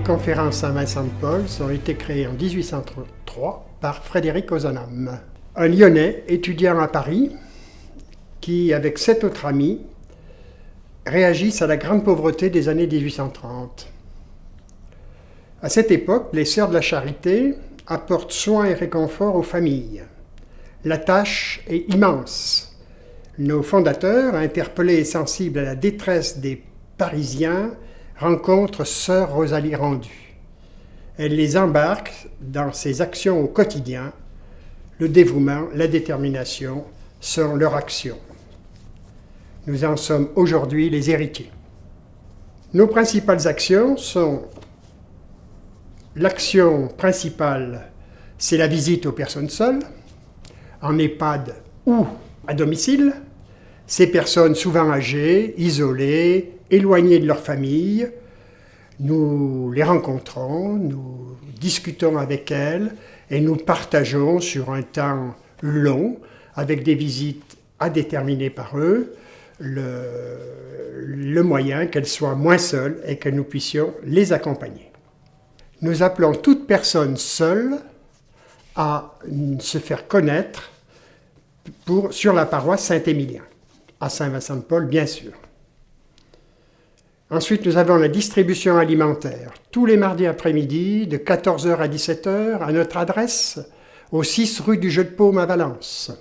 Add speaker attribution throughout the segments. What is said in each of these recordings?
Speaker 1: conférences Saint-Vincent-de-Paul ont été créées en 1803 par Frédéric Ozanam, un Lyonnais étudiant à Paris qui, avec 7 autres amis, réagissent à la grande pauvreté des années 1830. À cette époque, les Sœurs de la Charité apportent soins et réconfort aux familles. La tâche est immense. Nos fondateurs, interpellés et sensibles à la détresse des Parisiens, rencontrent Sœur Rosalie Rendu. Elle les embarque dans ses actions au quotidien. Le dévouement, la détermination sont leur action. Nous en sommes aujourd'hui les héritiers. Nos principales actions sont: l'action principale, c'est la visite aux personnes seules, en EHPAD ou à domicile. Ces personnes souvent âgées, isolées, éloignées de leur famille, nous les rencontrons, nous discutons avec elles et nous partageons sur un temps long, avec des visites à déterminer par eux, le moyen qu'elles soient moins seules et que nous puissions les accompagner. Nous appelons toute personne seule à se faire connaître sur la paroisse Saint-Émilien, à Saint-Vincent-de-Paul bien sûr. Ensuite, nous avons la distribution alimentaire, tous les mardis après-midi, de 14h à 17h, à notre adresse, au 6 rue du Jeu de Paume à Valence.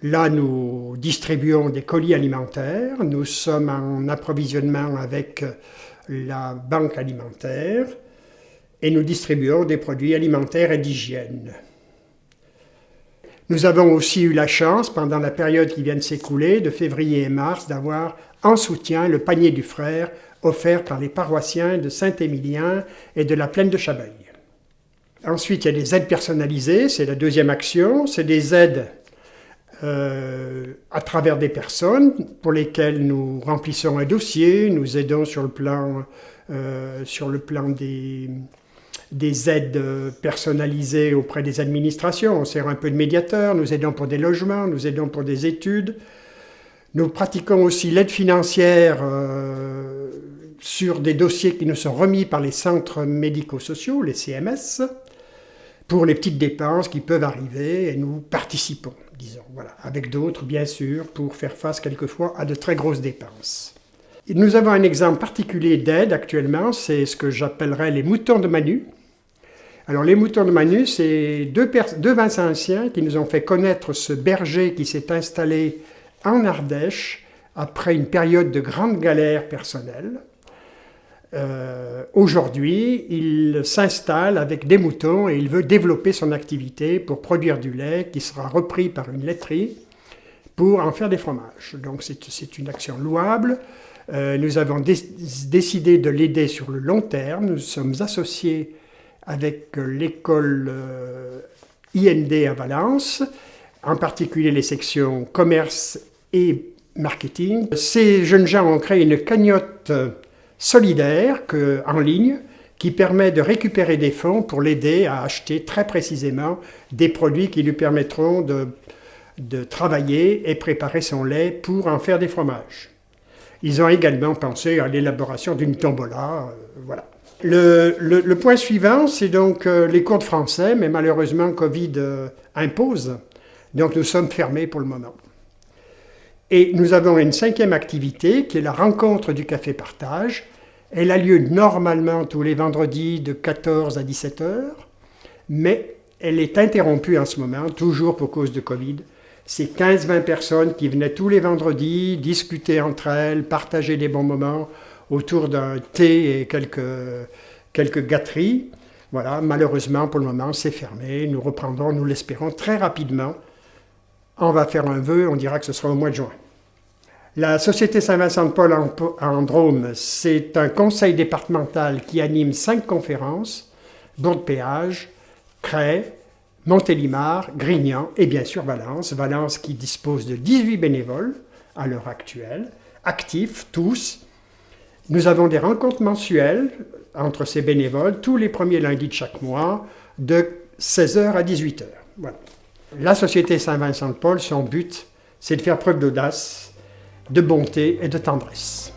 Speaker 1: Là, nous distribuons des colis alimentaires, nous sommes en approvisionnement avec la banque alimentaire et nous distribuons des produits alimentaires et d'hygiène. Nous avons aussi eu la chance, pendant la période qui vient de s'écouler, de février et mars, d'avoir en soutien le panier du frère offert par les paroissiens de Saint-Émilien et de la Plaine de Chabeuil. Ensuite, il y a des aides personnalisées, c'est la deuxième action, c'est des aides à travers des personnes pour lesquelles nous remplissons un dossier, nous aidons sur le plan des aides personnalisées auprès des administrations. On sert un peu de médiateur, nous aidons pour des logements, nous aidons pour des études. Nous pratiquons aussi l'aide financière sur des dossiers qui nous sont remis par les centres médico-sociaux, les CMS, pour les petites dépenses qui peuvent arriver, et nous participons, disons, voilà, avec d'autres bien sûr, pour faire face quelquefois à de très grosses dépenses. Et nous avons un exemple particulier d'aide actuellement, c'est ce que j'appellerais les moutons de Manu. Alors les moutons de Manu, c'est deux Vincentiens qui nous ont fait connaître ce berger qui s'est installé en Ardèche après une période de grande galère personnelle. Aujourd'hui, il s'installe avec des moutons et il veut développer son activité pour produire du lait qui sera repris par une laiterie pour en faire des fromages. Donc c'est une action louable. Nous avons décidé de l'aider sur le long terme. Nous sommes associés avec l'école IND à Valence, en particulier les sections commerce et marketing. Ces jeunes gens ont créé une cagnotte solidaire en ligne qui permet de récupérer des fonds pour l'aider à acheter très précisément des produits qui lui permettront de travailler et préparer son lait pour en faire des fromages. Ils ont également pensé à l'élaboration d'une tombola, voilà. Le point suivant, c'est donc les cours de français, mais malheureusement Covid impose, donc nous sommes fermés pour le moment. Et nous avons une 5e activité qui est la rencontre du café partage. Elle a lieu normalement tous les vendredis de 14 à 17 heures, mais elle est interrompue en ce moment, toujours pour cause de Covid. C'est 15-20 personnes qui venaient tous les vendredis discuter entre elles, partager des bons moments autour d'un thé et quelques gâteries. Voilà, malheureusement pour le moment c'est fermé. Nous reprendrons, nous l'espérons, très rapidement. On va faire un vœu, on dira que ce sera au mois de juin. La Société Saint-Vincent-de-Paul en Drôme, c'est un conseil départemental qui anime 5 conférences, Bourg-de-Péage, Cray, Montélimar, Grignan et bien sûr Valence. Valence qui dispose de 18 bénévoles à l'heure actuelle, actifs tous. Nous avons des rencontres mensuelles entre ces bénévoles tous les premiers lundis de chaque mois de 16h à 18h. Voilà. La Société Saint-Vincent-de-Paul, son but, c'est de faire preuve d'audace, de bonté et de tendresse.